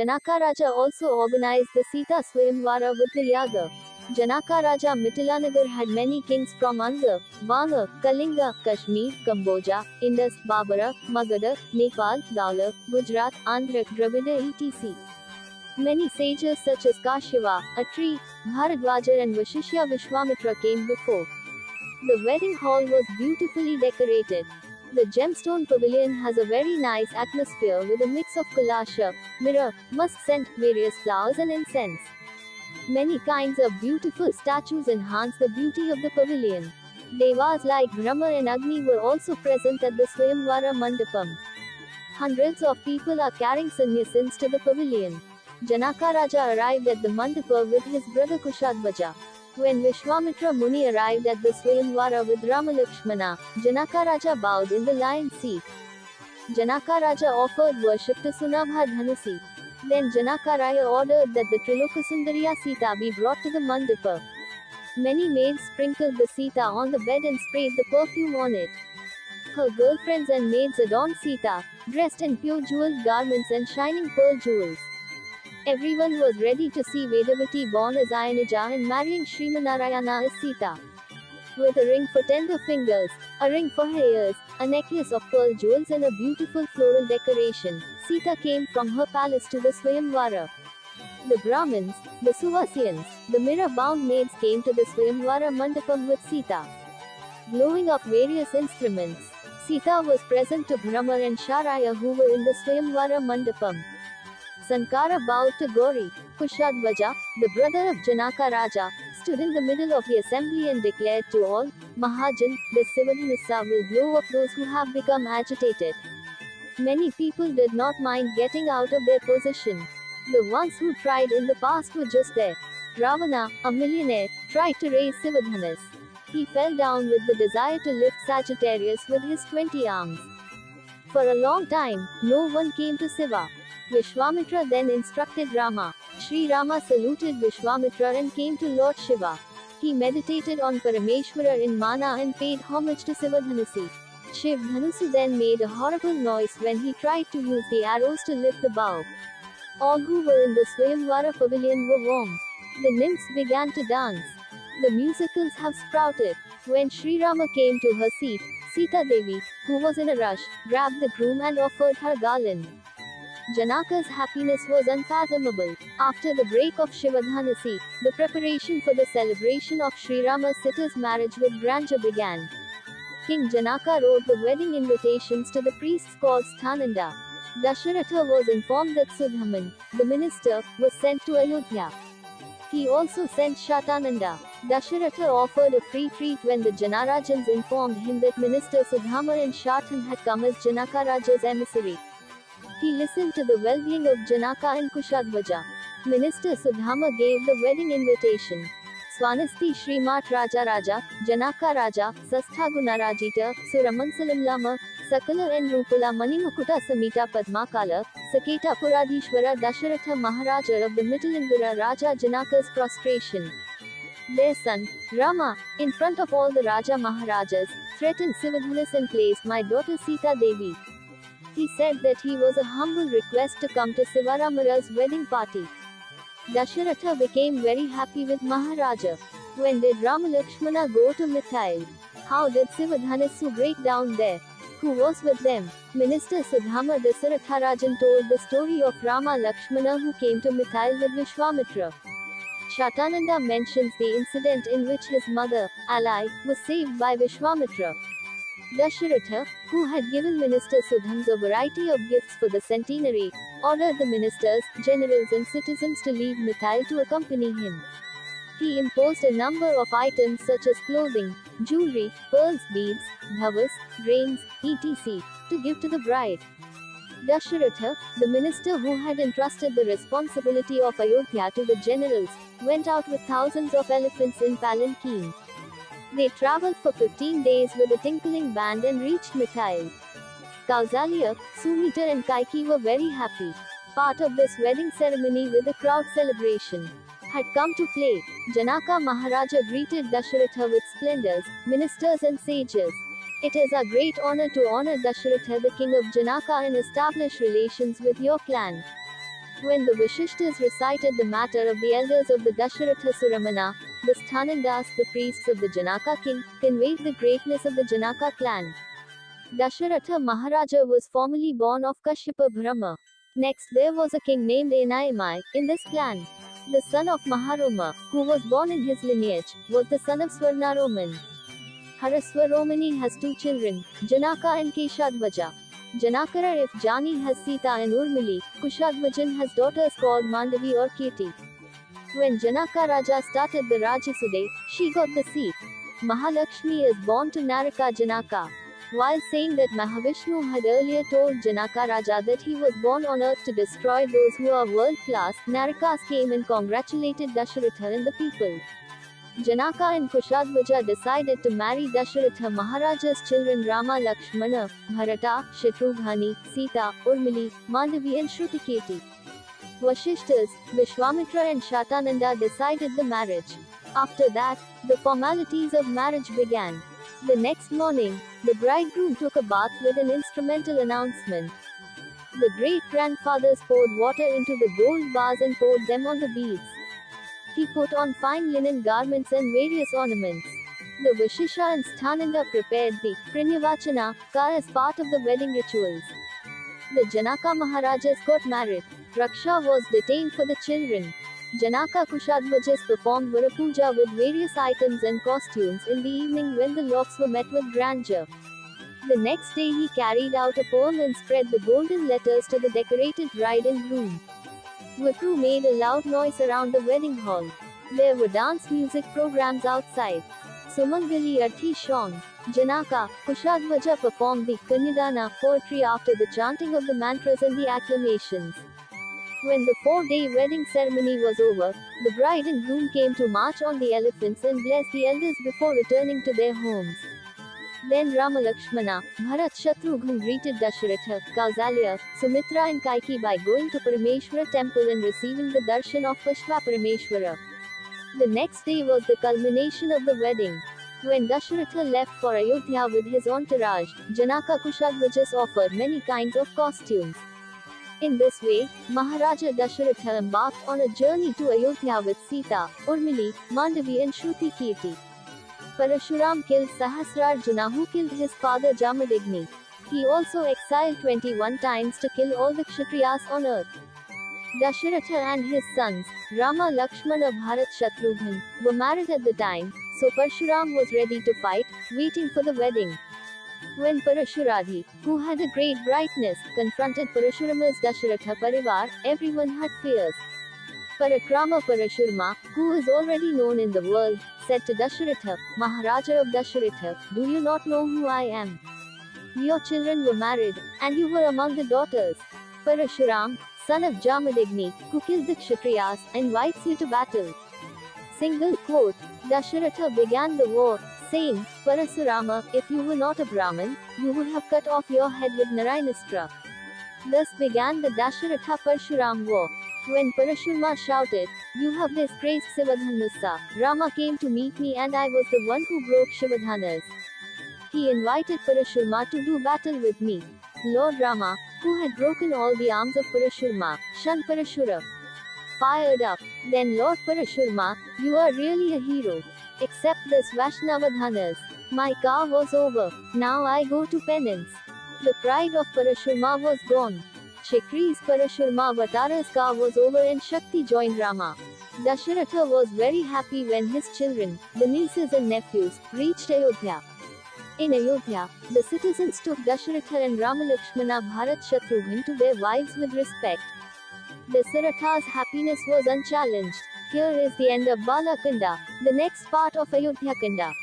Janakaraja also organized the Sita Swayamvara with the Yaga. Janakaraja Mithilanagar had many kings from Anga, Wanga, Kalinga, Kashmir, Kamboja, Indus, Babara, Magadha, Nepal, Gaula, Gujarat, Andhra, Dravida etc. Many sages such as Kashyava, Atri, Bharadwaja and Vasishya Vishwamitra came before. The wedding hall was beautifully decorated. The Gemstone Pavilion has a very nice atmosphere with a mix of kalasha, mirror, musk scent, various flowers and incense. Many kinds of beautiful statues enhance the beauty of the pavilion. Devas like Brahma and Agni were also present at the Swayamvara Mandapam. Hundreds of people are carrying sannyasins to the pavilion. Janakaraja arrived at the mandapa with his brother Kushadhwaja. When Vishwamitra Muni arrived at the Swayamvara with Rama Lakshmana, Janakaraja bowed in the lion's seat. Janakaraja offered worship to Sunabha Dhanusi. Then Janakaraja ordered that the Trilokasundariya Sita be brought to the mandapa. Many maids sprinkled the Sita on the bed and sprayed the perfume on it. Her girlfriends and maids adorned Sita, dressed in pure jeweled garments and shining pearl jewels. Everyone was ready to see Vedavati born as Ayanaja and marrying Srimanarayana as Sita. With a ring for tender fingers, a ring for her ears, a necklace of pearl jewels and a beautiful floral decoration, Sita came from her palace to the Swayamvara. The Brahmins, the Suvasyans, the mirror-bound maids came to the Swayamvara Mandapam with Sita, blowing up various instruments. Sita was present to Brahma and Sharaya who were in the Swayamvara Mandapam. Sankara bowed to Gauri. Kushadhwaja, the brother of Janakaraja, stood in the middle of the assembly and declared to all, Mahajan, this Sivadhanasa will blow up those who have become agitated. Many people did not mind getting out of their position. The ones who tried in the past were just there. Ravana, a millionaire, tried to raise Sivadhanas. He fell down with the desire to lift Sagittarius with his 20 arms. For a long time, no one came to Siva. Vishwamitra then instructed Rama. Sri Rama saluted Vishwamitra and came to Lord Shiva. He meditated on Parameshwara in Mana and paid homage to Sivadhanusi. Shiv Dhanusu then made a horrible noise when he tried to use the arrows to lift the bow. All who were in the Swayamvara pavilion were warm. The nymphs began to dance. The musicals have sprouted. When Sri Rama came to her seat, Sita Devi, who was in a rush, grabbed the groom and offered her garland. Janaka's happiness was unfathomable. After the break of Shivadhanasi, the preparation for the celebration of Sri Rama's Sita's marriage with grandeur began. King Janaka wrote the wedding invitations to the priests called Sthananda. Dasharatha was informed that Sudhaman, the minister, was sent to Ayodhya. He also sent Shatananda. Dasharatha offered a free treat when the Janarajans informed him that minister Sudhamar and Shatan had come as Janakaraja's emissary. He listened to the well-being of Janaka and Kushadhwaja. Minister Sudhama gave the wedding invitation. Swanasti Shrimat Raja Raja, Janaka Raja, Sasthaguna Rajita, Suramansalam Lama, Sakala and Rupala Manimukuta Samita Padmakala, Saketa Puradhishwara Dasharatha Maharaja of the Mittalingara Raja Janaka's prostration. Their son, Rama, in front of all the Raja Maharajas, threatened Sivadhanas and placed my daughter Sita Devi. He said that he was a humble request to come to Sivaramara's wedding party. Dasharatha became very happy with Maharaja. When did Rama Lakshmana go to Mithil? How did Sivadhanasu break down there? Who was with them? Minister Sudhama Dasaratharajan told the story of Rama Lakshmana who came to Mithil with Vishwamitra. Shatananda mentions the incident in which his mother, Alai, was saved by Vishwamitra. Dasharatha, who had given Minister Sudhams a variety of gifts for the centenary, ordered the ministers, generals and citizens to leave Mithil to accompany him. He imposed a number of items such as clothing, jewelry, pearls, beads, dhavas, grains, etc. to give to the bride. Dasharatha, the minister who had entrusted the responsibility of Ayodhya to the generals, went out with thousands of elephants in palanquin. They travelled for 15 days with a tinkling band and reached Mithil. Kausalya, Sumitra and Kaikeyi were very happy. Part of this wedding ceremony with a crowd celebration had come to play. Janaka Maharaja greeted Dasharatha with splendors, ministers and sages. It is a great honor to honor Dasharatha the king of Janaka and establish relations with your clan. When the Vashishtas recited the matter of the elders of the Dasharatha Suramana, the Sthanandas, the priests of the Janaka king, conveyed the greatness of the Janaka clan. Dasharatha Maharaja was formerly born of Kashyapa Brahma. Next there was a king named Enayamai, in this clan. The son of Maharoma, who was born in his lineage, was the son of Swarnaroman. Haraswaromani has two children, Janaka and Keshadvaja. Janakara if Jani has Sita and Urmili, Kushadvajan has daughters called Mandavi or Kirti. When Janakaraja started the Rajasude, she got the seat. Mahalakshmi is born to Naraka Janaka. While saying that Mahavishnu had earlier told Janakaraja that he was born on earth to destroy those who are world-class, Narakas came and congratulated Dasharatha and the people. Janaka and Kushadvaja decided to marry Dasharatha Maharaja's children Rama Lakshmana, Bharata, Shatrugani, Sita, Urmili, Mandavi and Shrutikirti. Vashishtas, Vishwamitra and Shatananda decided the marriage. After that, the formalities of marriage began. The next morning, the bridegroom took a bath with an instrumental announcement. The great-grandfathers poured water into the gold vase and poured them on the beads. He put on fine linen garments and various ornaments. The Vashisha and Sthananda prepared the Prinyavachana ka as part of the wedding rituals. The Janaka Maharajas got married. Raksha was detained for the children. Janaka Kushadvajas performed Varapuja with various items and costumes in the evening when the locks were met with grandeur. The next day he carried out a poem and spread the golden letters to the decorated bride and groom. Vipru made a loud noise around the wedding hall. There were dance music programs outside. Sumangali Arthi shone. Janaka, Kushadvaja performed the Kanyadana poetry after the chanting of the mantras and the acclamations. When the 4-day wedding ceremony was over, the bride and groom came to march on the elephants and bless the elders before returning to their homes. Then Rama Lakshmana, Bharat Shatrughan greeted Dasharatha, Kausalya, Sumitra and Kaikeyi by going to Parameshwara temple and receiving the darshan of Vishwa Parameshwara. The next day was the culmination of the wedding. When Dasharatha left for Ayodhya with his entourage, Janaka Kushadvajas offered many kinds of costumes. In this way, Maharaja Dasharatha embarked on a journey to Ayodhya with Sita, Urmili, Mandavi and Shrutikirti. Parashuram killed Sahasrarjuna who killed his father Jamadagni. He also exiled 21 times to kill all the Kshatriyas on earth. Dasharatha and his sons, Rama Lakshmana Bharat Shatrughan, were married at the time, so Parshuram was ready to fight, waiting for the wedding. When Parashuradhi, who had a great brightness, confronted Parashurama's Dasharatha Parivar, everyone had fears. Parakrama Parashurma, who is already known in the world, said to Dasharatha, Maharaja of Dasharatha, do you not know who I am? Your children were married, and you were among the daughters. Parashuram, son of Jamadagni, who killed the Kshatriyas, invites you to battle. Single quote, Dasharatha began the war, saying, Parasurama, if you were not a Brahmin, you would have cut off your head with Narayanastra. Thus began the Dasharatha Parshuram war. When Parashurma shouted, you have disgraced Sivadhanusa, Rama came to meet me and I was the one who broke Shivadhanas. He invited Parashurma to do battle with me. Lord Rama, who had broken all the arms of Parashurma, shunned Parashura. Fired up. Then Lord Parashurma, you are really a hero. Except this Vaishnavadhanas. My car was over. Now I go to penance. The pride of Parashurma was gone. Chakri's Parashurma Avatara's car was over and Shakti joined Rama. Dasharatha was very happy when his children, the nieces and nephews, reached Ayodhya. In Ayodhya, the citizens took Dasharatha and Ramalakshmana Bharat Shatrughan to their wives with respect. Dasaratha's happiness was unchallenged. Here is the end of Balakanda, the next part of Ayodhya Kanda.